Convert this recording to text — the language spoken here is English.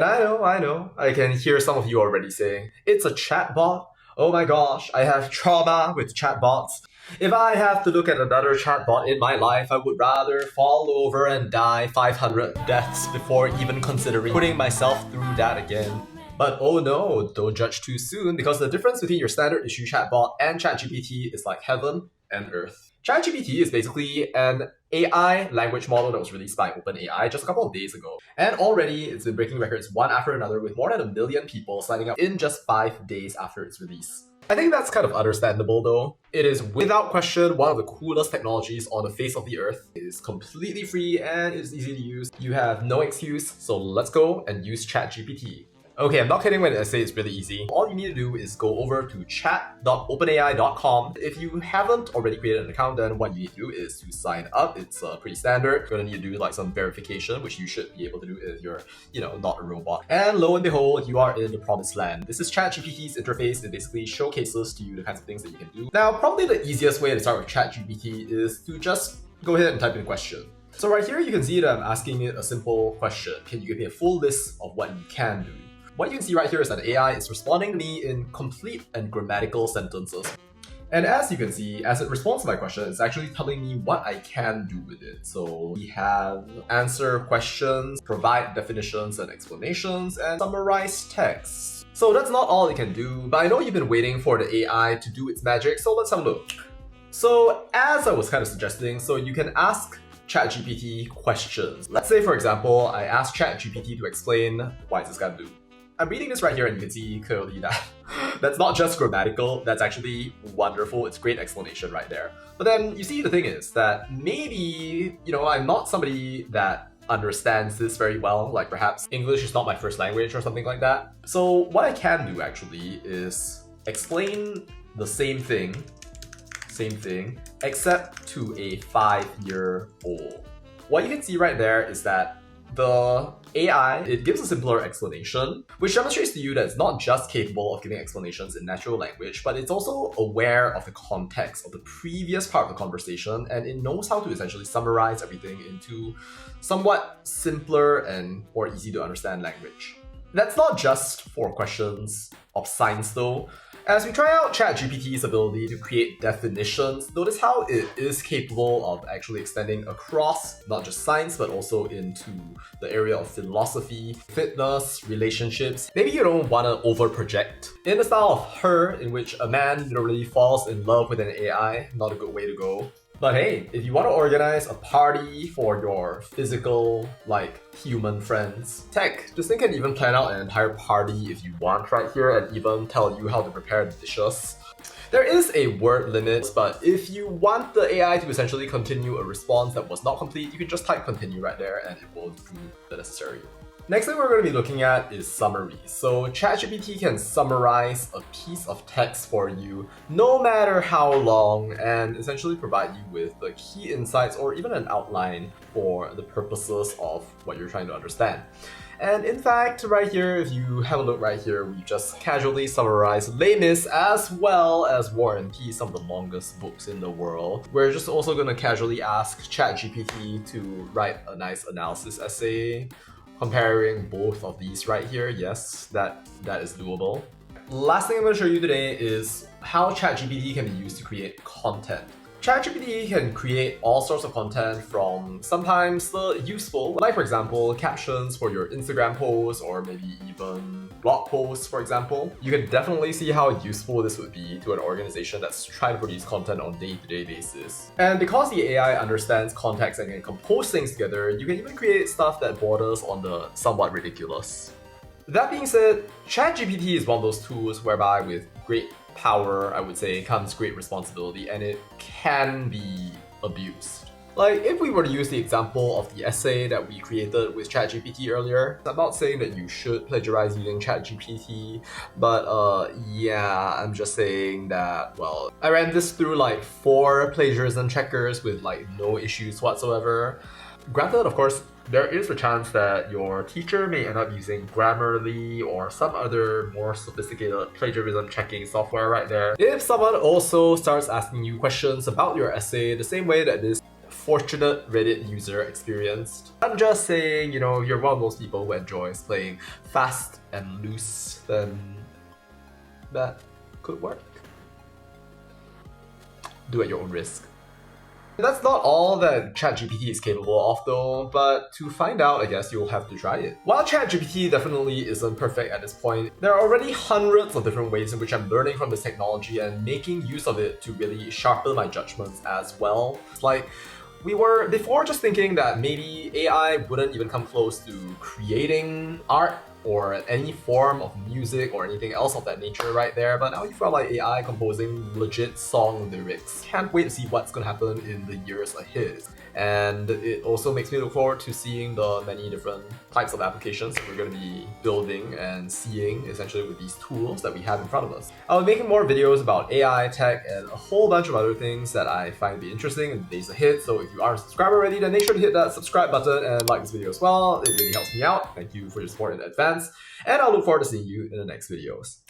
And I know, I can hear some of you already saying, it's a chatbot. Oh my gosh, I have trauma with chatbots. If I have to look at another chatbot in my life, I would rather fall over and die 500 deaths before even considering putting myself through that again. But oh no, don't judge too soon, because the difference between your standard issue chatbot and ChatGPT is like heaven and earth. ChatGPT is basically an AI language model that was released by OpenAI just a couple of days ago. And already it's been breaking records one after another, with more than 1 million people signing up in just 5 days after its release. I think that's kind of understandable though. It is without question one of the coolest technologies on the face of the earth. It is completely free and it's easy to use. You have no excuse, so let's go and use ChatGPT. Okay, I'm not kidding when I say it's really easy. All you need to do is go over to chat.openai.com. If you haven't already created an account, then what you need to do is to sign up. It's pretty standard. You're gonna need to do like some verification, which you should be able to do if you're, not a robot. And lo and behold, you are in the promised land. This is ChatGPT's interface. It basically showcases to you the kinds of things that you can do. Now, probably the easiest way to start with ChatGPT is to just go ahead and type in a question. So right here, you can see that I'm asking it a simple question. Can you give me a full list of what you can do? What you can see right here is that the AI is responding to me in complete and grammatical sentences. And as you can see, as it responds to my question, it's actually telling me what I can do with it. So we have answer questions, provide definitions and explanations, and summarize text. So that's not all it can do, but I know you've been waiting for the AI to do its magic, so let's have a look. So as I was kind of suggesting, so you can ask ChatGPT questions. Let's say, for example, I ask ChatGPT to explain why is this guy blue. I'm reading this right here and you can see clearly that that's not just grammatical, that's actually wonderful. It's great explanation right there. But then you see the thing is that maybe, I'm not somebody that understands this very well, like perhaps English is not my first language or something like that. So what I can do actually is explain the same thing, except to a 5-year-old. What you can see right there is that the AI, it gives a simpler explanation, which demonstrates to you that it's not just capable of giving explanations in natural language, but it's also aware of the context of the previous part of the conversation, and it knows how to essentially summarize everything into somewhat simpler and more easy to understand language. That's not just for questions of science though. As we try out ChatGPT's ability to create definitions, notice how it is capable of actually extending across not just science, but also into the area of philosophy, fitness, relationships. Maybe you don't want to overproject. In the style of Her, in which a man literally falls in love with an AI, not a good way to go. But hey, if you want to organize a party for your physical, human friends, this thing can even plan out an entire party if you want right here and even tell you how to prepare the dishes. There is a word limit, but if you want the AI to essentially continue a response that was not complete, you can just type continue right there and it will do the necessary. Next thing we're going to be looking at is summaries. So ChatGPT can summarize a piece of text for you, no matter how long, and essentially provide you with the key insights or even an outline for the purposes of what you're trying to understand. And in fact, right here, if you have a look right here, we just casually summarize Les Mis as well as War and Peace, some of the longest books in the world. We're just also going to casually ask ChatGPT to write a nice analysis essay, comparing both of these right here. Yes, that is doable. Last thing I'm going to show you today is how ChatGPT can be used to create content. ChatGPT can create all sorts of content, from sometimes the useful, like for example, captions for your Instagram posts or maybe even blog posts, for example. You can definitely see how useful this would be to an organization that's trying to produce content on a day-to-day basis. And because the AI understands context and can compose things together, you can even create stuff that borders on the somewhat ridiculous. That being said, ChatGPT is one of those tools whereby with great power, I would say, comes great responsibility, and it can be abused. Like, if we were to use the example of the essay that we created with ChatGPT earlier, I'm not saying that you should plagiarize using ChatGPT, but yeah, I'm just saying that, well, I ran this through 4 plagiarism checkers with no issues whatsoever. Granted, of course, there is a chance that your teacher may end up using Grammarly or some other more sophisticated plagiarism checking software right there. If someone also starts asking you questions about your essay the same way that this fortunate Reddit user experienced. I'm just saying, you know, you're one of those people who enjoys playing fast and loose, then that could work. Do at your own risk. That's not all that ChatGPT is capable of though, but to find out, I guess you'll have to try it. While ChatGPT definitely isn't perfect at this point, there are already hundreds of different ways in which I'm learning from this technology and making use of it to really sharpen my judgments as well. It's like, we were before just thinking that maybe AI wouldn't even come close to creating art or any form of music or anything else of that nature right there, but now you feel like AI composing legit song lyrics. Can't wait to see what's gonna happen in the years ahead. And it also makes me look forward to seeing the many different types of applications that we're going to be building and seeing essentially with these tools that we have in front of us. I'll be making more videos about AI, tech, and a whole bunch of other things that I find to be interesting in the days ahead. So if you aren't a subscriber already, then make sure to hit that subscribe button and like this video as well. It really helps me out. Thank you for your support in advance. And I'll look forward to seeing you in the next videos.